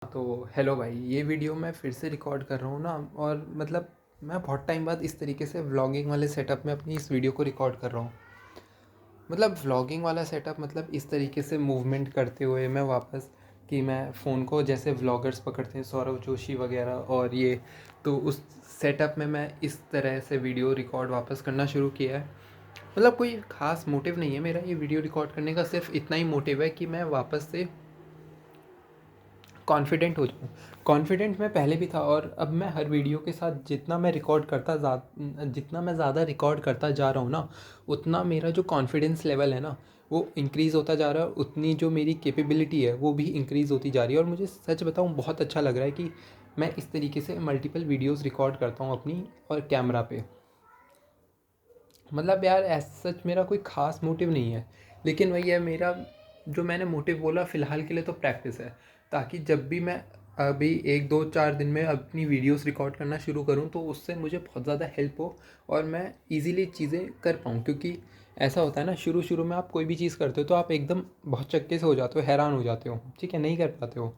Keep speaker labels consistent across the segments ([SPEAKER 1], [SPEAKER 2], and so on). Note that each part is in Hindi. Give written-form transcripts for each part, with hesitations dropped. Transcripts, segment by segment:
[SPEAKER 1] तो हेलो भाई, ये वीडियो मैं फिर से रिकॉर्ड कर रहा हूँ ना। और मतलब मैं बहुत टाइम बाद इस तरीके से व्लॉगिंग वाले सेटअप में अपनी इस वीडियो को रिकॉर्ड कर रहा हूँ। मतलब व्लॉगिंग वाला सेटअप, मतलब इस तरीके से मूवमेंट करते हुए मैं वापस कि मैं फ़ोन को जैसे व्लॉगर्स पकड़ते हैं, सौरव जोशी वगैरह और ये, तो उस सेटअप में मैं इस तरह से वीडियो रिकॉर्ड वापस करना शुरू किया है। मतलब कोई ख़ास मोटिव नहीं है मेरा ये वीडियो रिकॉर्ड करने का, सिर्फ इतना ही मोटिव है कि मैं वापस से कॉन्फिडेंट हो जाऊँ। कॉन्फिडेंट मैं पहले भी था, और अब मैं हर वीडियो के साथ जितना मैं ज़्यादा रिकॉर्ड करता जा रहा हूँ ना, उतना मेरा जो कॉन्फिडेंस लेवल है ना, वो इंक्रीज़ होता जा रहा है। और उतनी जो मेरी कैपेबिलिटी है वो भी इंक्रीज़ होती जा रही है। और मुझे सच बताऊँ, बहुत अच्छा लग रहा है कि मैं इस तरीके से मल्टीपल वीडियोज़ रिकॉर्ड करता हूँ अपनी और कैमरा पे। मतलब यार, ऐसा सच मेरा कोई ख़ास मोटिव नहीं है, लेकिन वही है मेरा, जो मैंने मोटिव बोला फ़िलहाल के लिए तो प्रैक्टिस है। ताकि जब भी मैं अभी 1 2 4 दिन में अपनी वीडियोस रिकॉर्ड करना शुरू करूं, तो उससे मुझे बहुत ज़्यादा हेल्प हो और मैं इजीली चीज़ें कर पाऊँ। क्योंकि ऐसा होता है ना, शुरू शुरू में आप कोई भी चीज़ करते हो तो आप एकदम बहुत चक्के से हो जाते हो, हैरान हो जाते हो, ठीक है, नहीं कर पाते हो।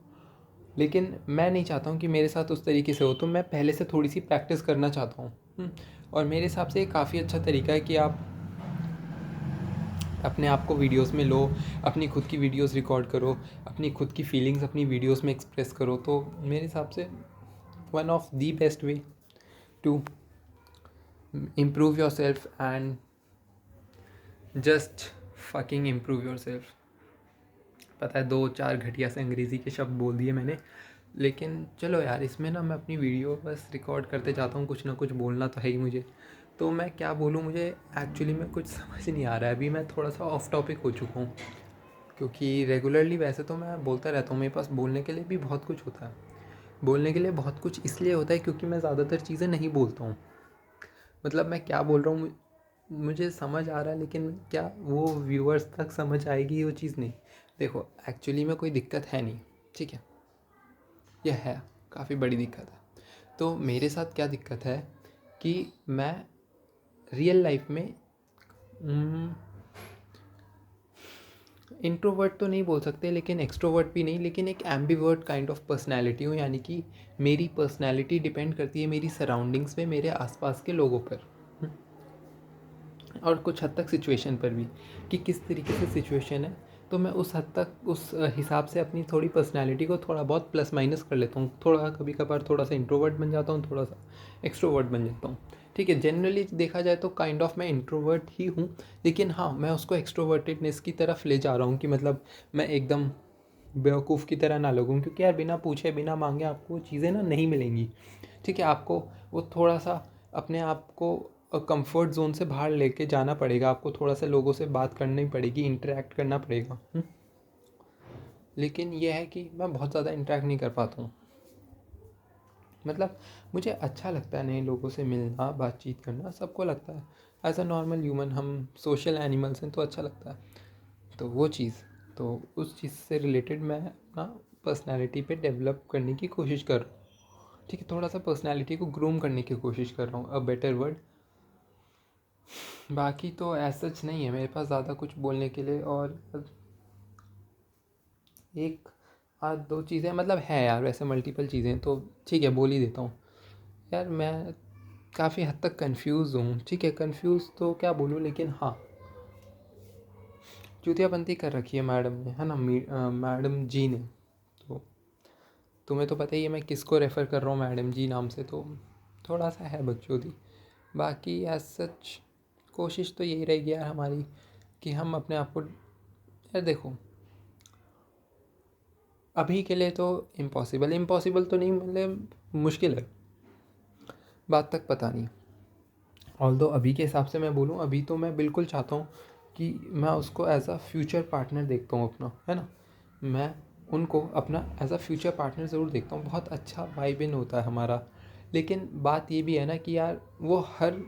[SPEAKER 1] लेकिन मैं नहीं चाहता हूँ कि मेरे साथ उस तरीके से हो, तो मैं पहले से थोड़ी सी प्रैक्टिस करना चाहता हूँ। और मेरे हिसाब से ये काफ़ी अच्छा तरीका है कि आप अपने आप को वीडियोस में लो, अपनी खुद की वीडियोस रिकॉर्ड करो, अपनी खुद की फीलिंग्स अपनी वीडियोस में एक्सप्रेस करो। तो मेरे हिसाब से one of the best way to improve yourself and just fucking improve yourself. पता है 2 4 घटिया से अंग्रेज़ी के शब्द बोल दिए मैंने, लेकिन चलो यार, इसमें ना मैं अपनी वीडियो बस रिकॉर्ड करते जाता हूँ, कुछ ना कुछ बोलना तो है ही मुझे। तो मैं क्या बोलूँ, मुझे एक्चुअली में कुछ समझ नहीं आ रहा है। अभी मैं थोड़ा सा ऑफ टॉपिक हो चुका हूँ, क्योंकि रेगुलरली वैसे तो मैं बोलता रहता हूँ, मेरे पास बोलने के लिए भी बहुत कुछ होता है। बोलने के लिए बहुत कुछ इसलिए होता है क्योंकि मैं ज़्यादातर चीज़ें नहीं बोलता हूँ। मतलब मैं क्या बोल रहा हूँ मुझे समझ आ रहा है, लेकिन क्या वो व्यूअर्स तक समझ आएगी वो चीज़, नहीं। देखो, एक्चुअली में कोई दिक्कत है नहीं, ठीक है, यह है काफ़ी बड़ी दिक्कत है। तो मेरे साथ क्या दिक्कत है कि मैं रियल लाइफ में इंट्रोवर्ट तो नहीं बोल सकते, लेकिन एक्सट्रोवर्ट भी नहीं, लेकिन एक एम्बीवर्ट काइंड ऑफ पर्सनैलिटी हूँ। यानी कि मेरी पर्सनैलिटी डिपेंड करती है मेरी सराउंडिंग्स पे, मेरे आसपास के लोगों पर, और कुछ हद तक सिचुएशन पर भी, कि किस तरीके से सिचुएशन है। तो मैं उस हद तक उस हिसाब से अपनी थोड़ी पर्सनैलिटी को थोड़ा बहुत प्लस माइनस कर लेता हूँ। थोड़ा कभी कभार थोड़ा सा इंट्रोवर्ट बन जाता हूँ, थोड़ा सा एक्सट्रोवर्ट बन जाता हूँ। ठीक है, जनरली देखा जाए तो काइंड ऑफ मैं इंट्रोवर्ट ही हूँ। लेकिन हाँ, मैं उसको एक्सट्रोवर्टेडनेस की तरफ ले जा रहा हूँ कि मतलब मैं एकदम बेवकूफ़ की तरह ना लगूँ। क्योंकि यार, बिना पूछे बिना मांगे आपको चीज़ें ना नहीं मिलेंगी। ठीक है, आपको वो थोड़ा सा अपने आप को कंफर्ट जोन से बाहर लेके जाना पड़ेगा। आपको थोड़ा सा लोगों से बात करनी पड़ेगी, इंटरेक्ट करना पड़ेगा। लेकिन यह है कि मैं बहुत ज़्यादा इंटरेक्ट नहीं कर पाता हूँ। मतलब मुझे अच्छा लगता है नए लोगों से मिलना, बातचीत करना, सबको लगता है। एज अ नॉर्मल ह्यूमन हम सोशल एनिमल्स हैं, तो अच्छा लगता है। तो वो चीज़, तो उस चीज़ से रिलेटेड मैं अपना पर्सनैलिटी पे डेवलप करने की कोशिश कर रहा हूँ। ठीक है, थोड़ा सा पर्सनैलिटी को ग्रूम करने की कोशिश कर रहा हूँ, अ बेटर वर्ड। बाकी तो ऐसा सच नहीं है मेरे पास ज़्यादा कुछ बोलने के लिए। और एक आध दो चीज़ें मतलब है यार, वैसे मल्टीपल चीज़ें तो ठीक है, बोल ही देता हूँ। यार, मैं काफ़ी हद तक कंफ्यूज हूँ। ठीक है, कंफ्यूज तो क्या बोलूँ, लेकिन हाँ, चूतियाबंदी कर रखी है मैडम ने, है ना, मैडम जी ने। तो तुम्हें तो पता ही है मैं किसको रेफ़र कर रहा हूँ मैडम जी नाम से, तो थोड़ा सा है बकचोदी। बाकी एज सच कोशिश तो यही रहेगी यार हमारी, कि हम अपने आप को, यार देखो, अभी के लिए तो इम्पॉसिबल इम्पॉसिबल तो नहीं, मतलब मुश्किल है, बात तक पता नहीं। ऑल्दो अभी के हिसाब से मैं बोलूँ, अभी तो मैं बिल्कुल चाहता हूँ कि मैं उसको एज अ फ्यूचर पार्टनर देखता हूँ अपना, है ना। मैं उनको अपना एज अ फ्यूचर पार्टनर ज़रूर देखता हूँ, बहुत अच्छा वाइब इन होता है हमारा। लेकिन बात ये भी है ना कि यार, वो हर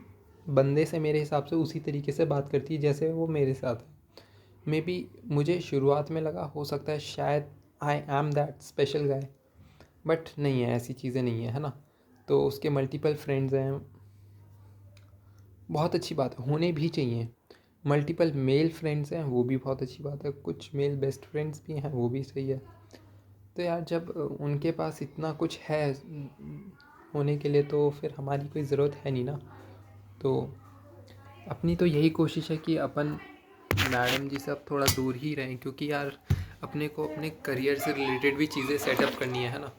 [SPEAKER 1] बंदे से मेरे हिसाब से उसी तरीके से बात करती है जैसे वो मेरे साथ है। मे बी मुझे शुरुआत में लगा, हो सकता है शायद I am that special guy, but नहीं है, ऐसी चीज़ें नहीं है ना। तो उसके मल्टीपल फ्रेंड्स हैं, बहुत अच्छी बात है, होने भी चाहिए। मल्टीपल मेल फ्रेंड्स हैं, वो भी बहुत अच्छी बात है। कुछ मेल बेस्ट फ्रेंड्स भी हैं, वो भी सही है। तो यार जब उनके पास इतना कुछ है होने के लिए, तो फिर हमारी कोई ज़रूरत है नहीं ना। तो अपनी तो यही कोशिश है कि अपन मैडम जी से अब थोड़ा दूर ही रहें, क्योंकि यार अपने को अपने करियर से रिलेटेड भी चीज़ें सेटअप करनी है ना।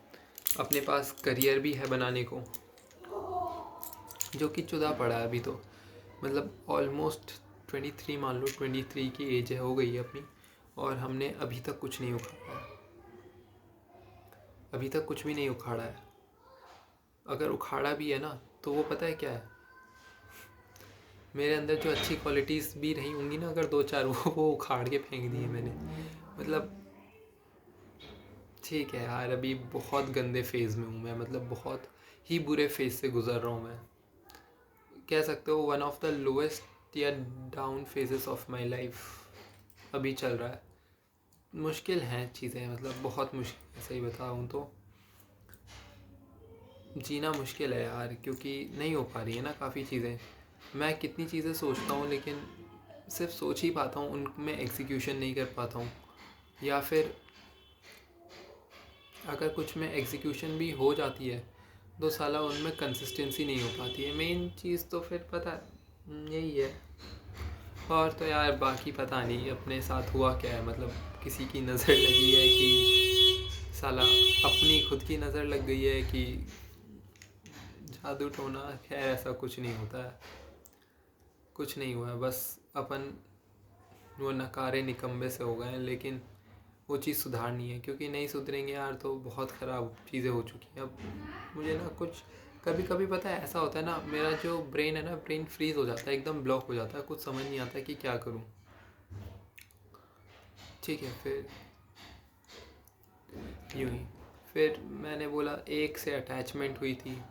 [SPEAKER 1] अपने पास करियर भी है बनाने को, जो कि चुदा पड़ा है अभी तो। मतलब ऑलमोस्ट 23, मान लो 23 की एज है, हो गई है अपनी, और हमने अभी तक कुछ नहीं उखाड़ा है। अभी तक कुछ भी नहीं उखाड़ा है। अगर उखाड़ा भी है ना, तो वो पता है क्या है, मेरे अंदर जो अच्छी क्वालिटीज़ भी रही होंगी ना, अगर 2-4, वो उखाड़ के फेंक दी है मैंने। मतलब ठीक है यार, अभी बहुत गंदे फेज़ में हूँ मैं, मतलब बहुत ही बुरे फेज़ से गुज़र रहा हूँ मैं। कह सकते हो वन ऑफ द लोएस्ट या down phases of my life अभी चल रहा है। मुश्किल हैं चीज़ें, मतलब बहुत मुश्किल, सही बताऊँ तो जीना मुश्किल है यार, क्योंकि नहीं हो पा रही है ना काफ़ी चीज़ें। मैं कितनी चीज़ें सोचता हूँ, लेकिन सिर्फ सोच ही पाता हूँ, उनमें एग्जीक्यूशन नहीं कर पाता हूँ। या फिर अगर कुछ में एग्जीक्यूशन भी हो जाती है, तो साला उनमें कंसिस्टेंसी नहीं हो पाती है। मेन चीज़ तो फिर पता है यही है। और तो यार बाकी पता नहीं अपने साथ हुआ क्या है, मतलब किसी की नज़र लगी है कि साला अपनी खुद की नज़र लग गई है कि जादू टोना। खैर ऐसा कुछ नहीं होता है, कुछ नहीं हुआ है, बस अपन वो नकारे निकम्बे से हो गए हैं। लेकिन वो चीज़ सुधारनी है, क्योंकि नहीं सुधरेंगे यार तो बहुत ख़राब चीज़ें हो चुकी हैं। अब मुझे ना कुछ कभी कभी पता है ऐसा होता है ना, मेरा जो ब्रेन है ना, ब्रेन फ्रीज़ हो जाता है, एकदम ब्लॉक हो जाता है, कुछ समझ नहीं आता कि क्या करूँ। ठीक है, फिर यूँ ही फिर मैंने बोला, एक से अटैचमेंट हुई थी,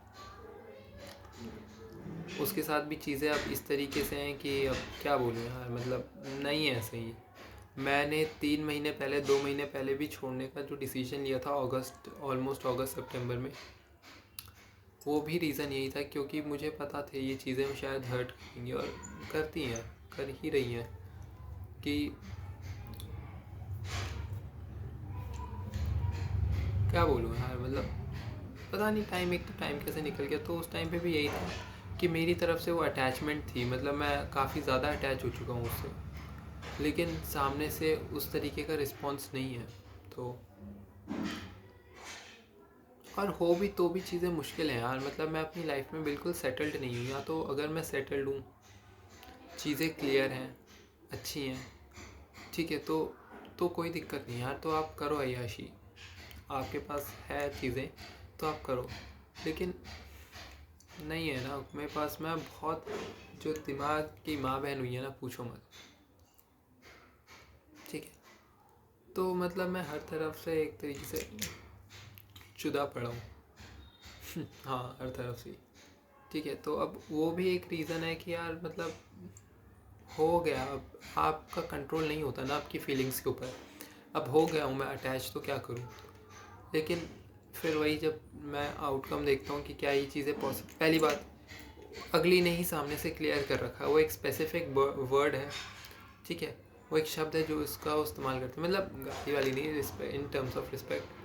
[SPEAKER 1] उसके साथ भी चीज़ें अब इस तरीके से हैं कि अब क्या बोलूँ यार, मतलब नहीं है सही। मैंने 3 महीने पहले, 2 महीने पहले भी छोड़ने का जो डिसीजन लिया था, ऑलमोस्ट अगस्त सितंबर में, वो भी रीज़न यही था, क्योंकि मुझे पता था ये चीज़ें शायद हर्ट करेंगी, और करती हैं, कर ही रही हैं। कि क्या बोलूँ यार, मतलब पता नहीं टाइम, एक तो टाइम कैसे निकल गया। तो उस टाइम पे भी यही था कि मेरी तरफ से वो अटैचमेंट थी, मतलब मैं काफ़ी ज़्यादा अटैच हो चुका हूँ उससे, लेकिन सामने से उस तरीके का रिस्पॉन्स नहीं है। तो और हो भी तो भी चीज़ें मुश्किल हैं यार, मतलब मैं अपनी लाइफ में बिल्कुल सेटल्ड नहीं हूँ। या तो अगर मैं सेटल्ड हूँ, चीज़ें क्लियर हैं, अच्छी हैं, ठीक है, तो कोई दिक्कत नहीं यार, तो आप करो अय्याशी, आपके पास है चीज़ें तो आप करो। लेकिन नहीं है ना मेरे पास। मैं बहुत, जो दिमाग की माँ बहन हुई है ना, पूछो मत। ठीक है, तो मतलब मैं हर तरफ से एक तरीके से जुदा पड़ा हूँ। हाँ, हर तरफ से। ठीक है, तो अब वो भी एक रीज़न है कि यार मतलब हो गया, अब आपका कंट्रोल नहीं होता ना आपकी फीलिंग्स के ऊपर। अब हो गया हूँ मैं अटैच, तो क्या करूँ। लेकिन फिर वही, जब मैं आउटकम देखता हूँ कि क्या ये चीज़ें पॉसिबल, पहली बात अगली ने ही सामने से क्लियर कर रखा है, वो एक स्पेसिफिक वर्ड है, ठीक है, वो एक शब्द है जो इसका इस्तेमाल करते हैं, मतलब गाली वाली नहीं, इन टर्म्स ऑफ रिस्पेक्ट,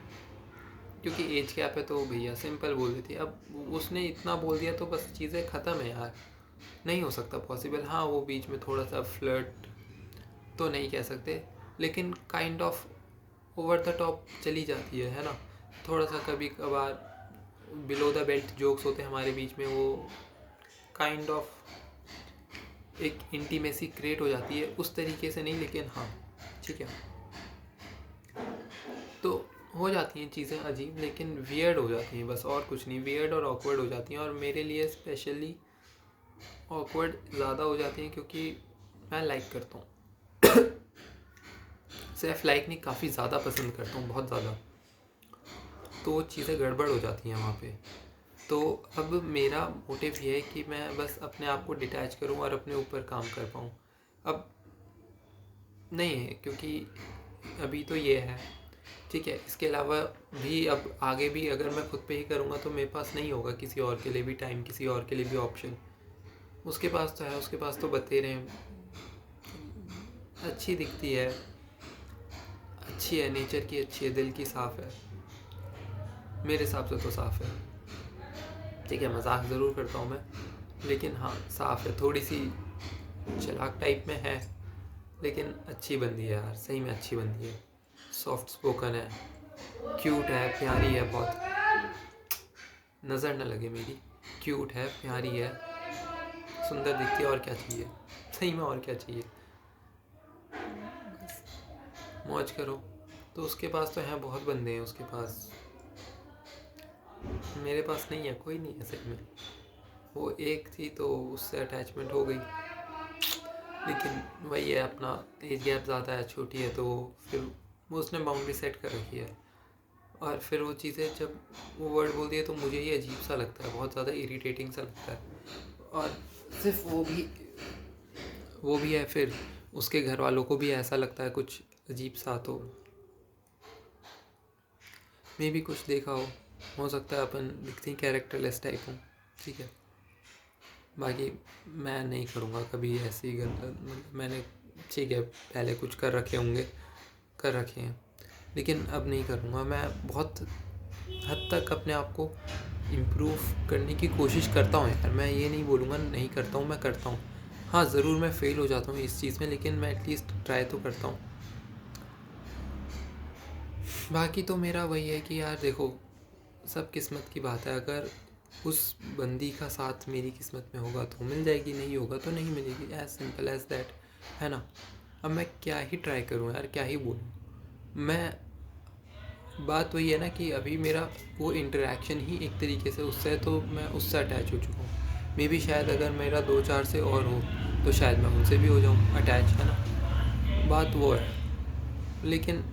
[SPEAKER 1] क्योंकि एज गैप है, तो भैया सिंपल बोल देती है। अब उसने इतना बोल दिया तो बस चीज़ें ख़त्म है यार, नहीं हो सकता पॉसिबल। हाँ, वो बीच में थोड़ा सा फ्लर्ट तो नहीं कह सकते, लेकिन kind of over the top चली जाती है ना। थोड़ा सा कभी कभार बिलो द बेल्ट जोक्स होते हैं हमारे बीच में, वो काइंड ऑफ एक इंटीमेसी क्रिएट हो जाती है, उस तरीके से नहीं, लेकिन हाँ ठीक है। तो हो जाती हैं चीज़ें अजीब, लेकिन वियर्ड हो जाती हैं, बस और कुछ नहीं। वियर्ड और ऑकवर्ड हो जाती हैं, और मेरे लिए स्पेशली ऑकवर्ड ज़्यादा हो जाती हैं, क्योंकि मैं लाइक करता हूँ। सिर्फ लाइक नहीं, काफ़ी ज़्यादा पसंद करता हूँ, बहुत ज़्यादा। तो वो चीज़ें गड़बड़ हो जाती हैं वहाँ पे। तो अब मेरा मोटिव ये है कि मैं बस अपने आप को डिटैच करूँ और अपने ऊपर काम कर पाऊँ। अब नहीं है, क्योंकि अभी तो ये है, ठीक है। इसके अलावा भी अब आगे भी अगर मैं खुद पे ही करूँगा, तो मेरे पास नहीं होगा किसी और के लिए भी टाइम, किसी और के लिए भी ऑप्शन। उसके पास तो है, उसके पास तो बतेरे हैं, अच्छी दिखती है, अच्छी है, नेचर की अच्छी है, दिल की साफ़ है, मेरे हिसाब से तो साफ़ है। ठीक है, मजाक ज़रूर करता हूँ मैं, लेकिन हाँ साफ़ है। थोड़ी सी चालाक टाइप में है, लेकिन अच्छी बंदी है यार, सही में अच्छी बंदी है। सॉफ्ट स्पोकन है, क्यूट है, प्यारी है बहुत। नज़र न लगे मेरी, क्यूट है, प्यारी है, सुंदर दिखती है, और क्या चाहिए सही में, और क्या चाहिए। मौज करो। तो उसके पास तो हैं, बहुत बंदे हैं उसके पास, मेरे पास नहीं है, कोई नहीं है सही में। वो एक थी तो उससे अटैचमेंट हो गई, लेकिन वही है, अपना एज गैप ज़्यादा है, छोटी है, तो फिर वो उसने बाउंड्री सेट कर रखी है। और फिर वो चीज़ें जब वो वर्ड बोलती है तो मुझे ही अजीब सा लगता है, बहुत ज़्यादा इरिटेटिंग सा लगता है। और सिर्फ वो भी है, फिर उसके घर वालों को भी ऐसा लगता है कुछ अजीब सा। तो मैं भी कुछ देखा हो सकता है अपन दिखती कैरेक्टरलेस टाइप हूँ, ठीक है। बाकी मैं नहीं करूँगा कभी ऐसी गलत, मैंने ठीक है पहले कुछ कर रखे होंगे, कर रखे हैं, लेकिन अब नहीं करूँगा। मैं बहुत हद तक अपने आप को इम्प्रूव करने की कोशिश करता हूँ यार, मैं ये नहीं बोलूँगा नहीं करता हूँ, मैं करता हूँ। हाँ ज़रूर मैं फ़ेल हो जाता हूँ इस चीज़ में, लेकिन मैं एटलीस्ट ट्राई तो करता हूँ। बाकी तो मेरा वही है कि यार देखो, सब किस्मत की बात है। अगर उस बंदी का साथ मेरी किस्मत में होगा तो मिल जाएगी, नहीं होगा तो नहीं मिलेगी, एज सिंपल एज दैट, है ना। अब मैं क्या ही ट्राई करूँ यार, क्या ही बोलूँ मैं। बात वही है ना कि अभी मेरा वो इंटरेक्शन ही एक तरीके से उससे, तो मैं उससे अटैच हो चुका हूँ। मे भी शायद अगर मेरा 2-4 से और हो तो शायद मैं उनसे भी हो जाऊँ अटैच, है ना। बात वो है, लेकिन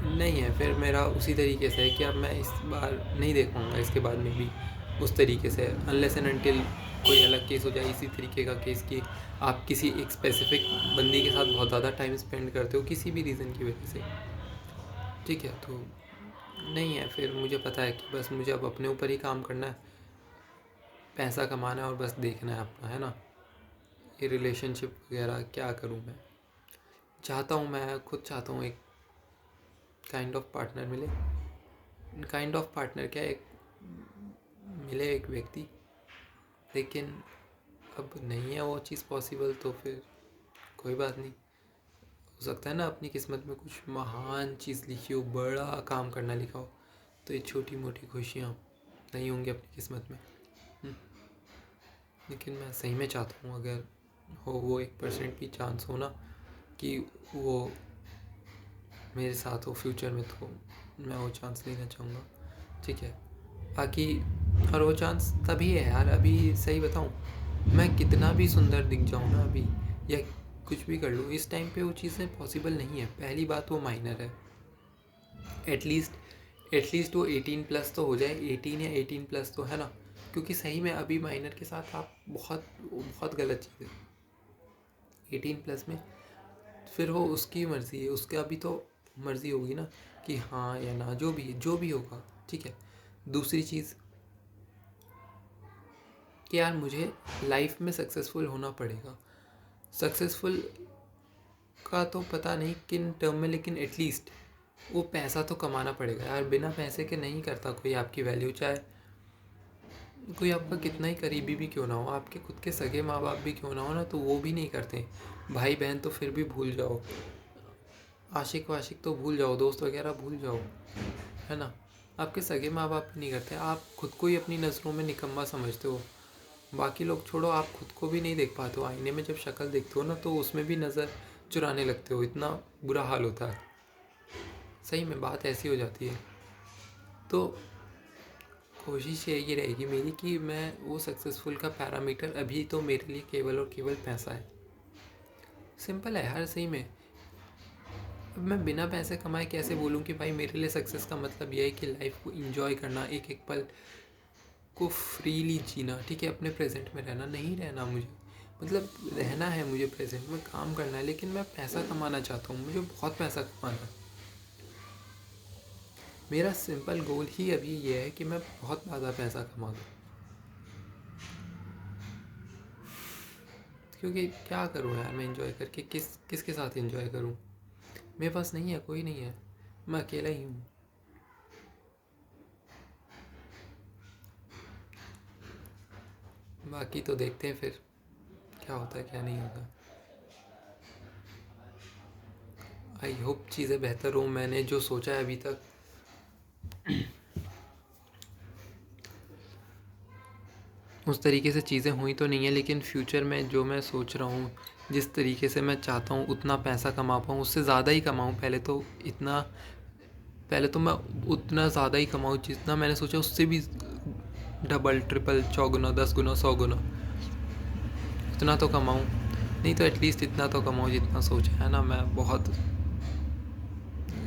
[SPEAKER 1] नहीं है। फिर मेरा उसी तरीके से है कि अब मैं इस बार नहीं देख पाऊँगा इसके बाद में भी उस तरीके से, अनलेस एंड अनटिल कोई अलग केस हो जाए इसी तरीके का केस कि आप किसी एक स्पेसिफिक बंदी के साथ बहुत ज़्यादा टाइम स्पेंड करते हो किसी भी रीज़न की वजह से, ठीक है। तो नहीं है, फिर मुझे पता है कि बस मुझे अब अपने ऊपर ही काम करना है, पैसा कमाना है और बस देखना है अपना, है ना। ये रिलेशनशिप वगैरह क्या करूँ मैं, चाहता हूँ, मैं खुद चाहता हूँ एक काइंड ऑफ पार्टनर मिले। काइंड ऑफ पार्टनर क्या, एक मिले एक व्यक्ति, लेकिन अब नहीं है वो चीज़ पॉसिबल, तो फिर कोई बात नहीं। हो सकता है ना अपनी किस्मत में कुछ महान चीज़ लिखी हो, बड़ा काम करना लिखा हो, तो ये छोटी मोटी खुशियाँ नहीं होंगी अपनी किस्मत में। लेकिन मैं सही में चाहता हूँ अगर हो वो 1% भी चांस हो ना कि वो मेरे साथ हो फ्यूचर में, तो मैं वो चांस लेना चाहूँगा, ठीक है। बाकी और वो चांस तभी है यार, अभी सही बताऊँ, मैं कितना भी सुंदर दिख जाऊँ ना अभी, या कुछ भी कर लूँ, इस टाइम पे वो चीज़ें पॉसिबल नहीं है। पहली बात वो माइनर है, एटलीस्ट वो 18+ तो हो जाए, 18 या 18+ तो, है ना। क्योंकि सही में अभी माइनर के साथ आप बहुत बहुत गलत चीज़ है। 18+ में फिर वो उसकी मर्ज़ी है, उसका भी तो मर्ज़ी होगी ना कि हाँ या ना, जो भी होगा, ठीक है। दूसरी चीज़ कि यार मुझे लाइफ में सक्सेसफुल होना पड़ेगा। सक्सेसफुल का तो पता नहीं किन टर्म में, लेकिन एटलीस्ट वो पैसा तो कमाना पड़ेगा यार। बिना पैसे के नहीं करता कोई आपकी वैल्यू, चाहे कोई आपका कितना ही करीबी भी क्यों ना हो, आपके खुद के सगे माँ बाप भी क्यों ना हो ना, तो वो भी नहीं करते। भाई बहन तो फिर भी भूल जाओ, आशिक वाशिक तो भूल जाओ, दोस्त वगैरह भूल जाओ, है ना। आपके सगे माँ बाप भी नहीं करते। आप खुद को ही अपनी नज़रों में निकम्मा समझते हो, बाकी लोग छोड़ो, आप खुद को भी नहीं देख पाते हो। आईने में जब शक्ल देखते हो ना तो उसमें भी नज़र चुराने लगते हो, इतना बुरा हाल होता है। सही में बात ऐसी हो जाती है। तो कोशिश यही रहेगी मेरी कि मैं वो सक्सेसफुल का पैरामीटर अभी तो मेरे लिए केवल और केवल पैसा है। सिंपल है यार, सही में। अब मैं बिना पैसे कमाए कैसे बोलूँ कि भाई मेरे लिए सक्सेस का मतलब यह है कि लाइफ को इंजॉय करना, एक एक पल को फ्रीली जीना, ठीक है। अपने प्रेजेंट में रहना, नहीं रहना मुझे, मतलब रहना है मुझे प्रेजेंट में, काम करना है, लेकिन मैं पैसा कमाना चाहता हूँ, मुझे बहुत पैसा कमाना है। मेरा सिंपल गोल ही अभी ये है कि मैं बहुत ज़्यादा पैसा कमा दूँ। क्योंकि क्या करूँ यार मैं इंजॉय करके, किसके साथ इंजॉय करूँ। मेरे पास नहीं है, कोई नहीं है, मैं अकेला ही हूँ। बाकी तो देखते हैं फिर क्या होता है क्या नहीं होता। आई होप चीज़ें बेहतर हो। मैंने जो सोचा है अभी तक उस तरीके से चीज़ें हुई तो नहीं है, लेकिन फ्यूचर में जो मैं सोच रहा हूँ, जिस तरीके से मैं चाहता हूँ उतना पैसा कमा पाऊँ, उससे ज़्यादा ही कमाऊँ। पहले तो मैं उतना ज़्यादा ही कमाऊँ जितना मैंने सोचा, उससे भी डबल ट्रिपल चौगुना 10 गुना 100 गुना उतना तो कमाऊँ। नहीं तो एटलीस्ट इतना तो कमाऊँ जितना सोचा है ना। मैं बहुत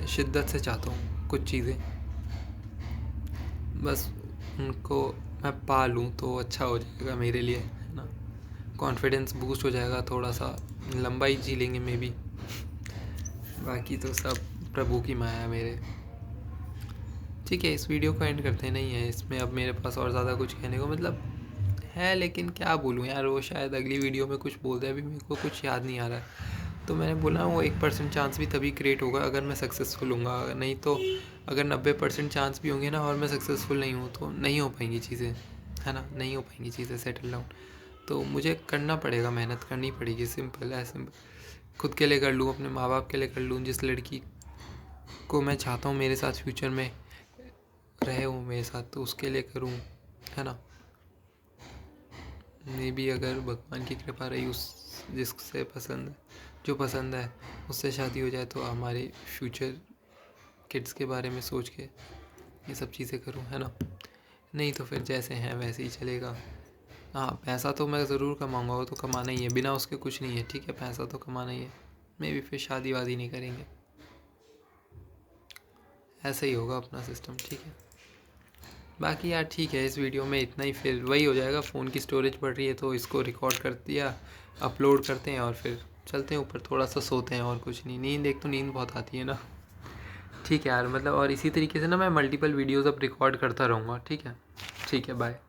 [SPEAKER 1] शिद्दत से चाहता हूँ कुछ चीज़ें, बस उनको मैं पा लूँ तो अच्छा हो जाएगा मेरे लिए, है ना। कॉन्फिडेंस बूस्ट हो जाएगा, थोड़ा सा लंबाई जी लेंगे मे बी। बाकी तो सब प्रभु की माया है मेरे। ठीक है, इस वीडियो को एंड करते नहीं है। इसमें अब मेरे पास और ज़्यादा कुछ कहने को मतलब है, लेकिन क्या बोलूँ यार, वो शायद अगली वीडियो में कुछ बोल दे। अभी मेरे को कुछ याद नहीं आ रहा है। तो मैंने बोला वो 1% चांस भी तभी क्रिएट होगा अगर मैं सक्सेसफुल हूँगा, नहीं तो अगर 90% चांस भी होंगे ना और मैं सक्सेसफुल नहीं हूँ तो नहीं हो पाएंगी चीज़ें, है ना। नहीं हो पाएंगी चीज़ें सेटल डाउन। तो मुझे करना पड़ेगा, मेहनत करनी पड़ेगी। सिंपल है, सिंपल। खुद के लिए कर लूँ, अपने माँ बाप के लिए कर लूँ, जिस लड़की को मैं चाहता हूँ मेरे साथ फ्यूचर में रहे वो मेरे साथ, तो उसके लिए करूँ, है ना। मे बी अगर भगवान की कृपा रही, उस जिससे जो पसंद है उससे शादी हो जाए तो हमारे फ्यूचर किड्स के बारे में सोच के ये सब चीज़ें करूँ, है ना। नहीं तो फिर जैसे हैं वैसे ही चलेगा। हाँ, पैसा तो मैं ज़रूर कमाऊँगा, वो तो कमाना ही है, बिना उसके कुछ नहीं है। ठीक है, पैसा तो कमाना ही है। मे बी फिर शादी वादी नहीं करेंगे, ऐसा ही होगा अपना सिस्टम। ठीक है, बाकी यार ठीक है, इस वीडियो में इतना ही। फिर वही हो जाएगा, फ़ोन की स्टोरेज बढ़ रही है तो इसको रिकॉर्ड कर दिया, अपलोड करते हैं और फिर चलते हैं ऊपर, थोड़ा सा सोते हैं और कुछ नहीं। नींद, एक तो नींद बहुत आती है ना। ठीक है यार, मतलब और इसी तरीके से ना मैं मल्टीपल वीडियोज़ अब रिकॉर्ड करता रहूँगा। ठीक है, बाय।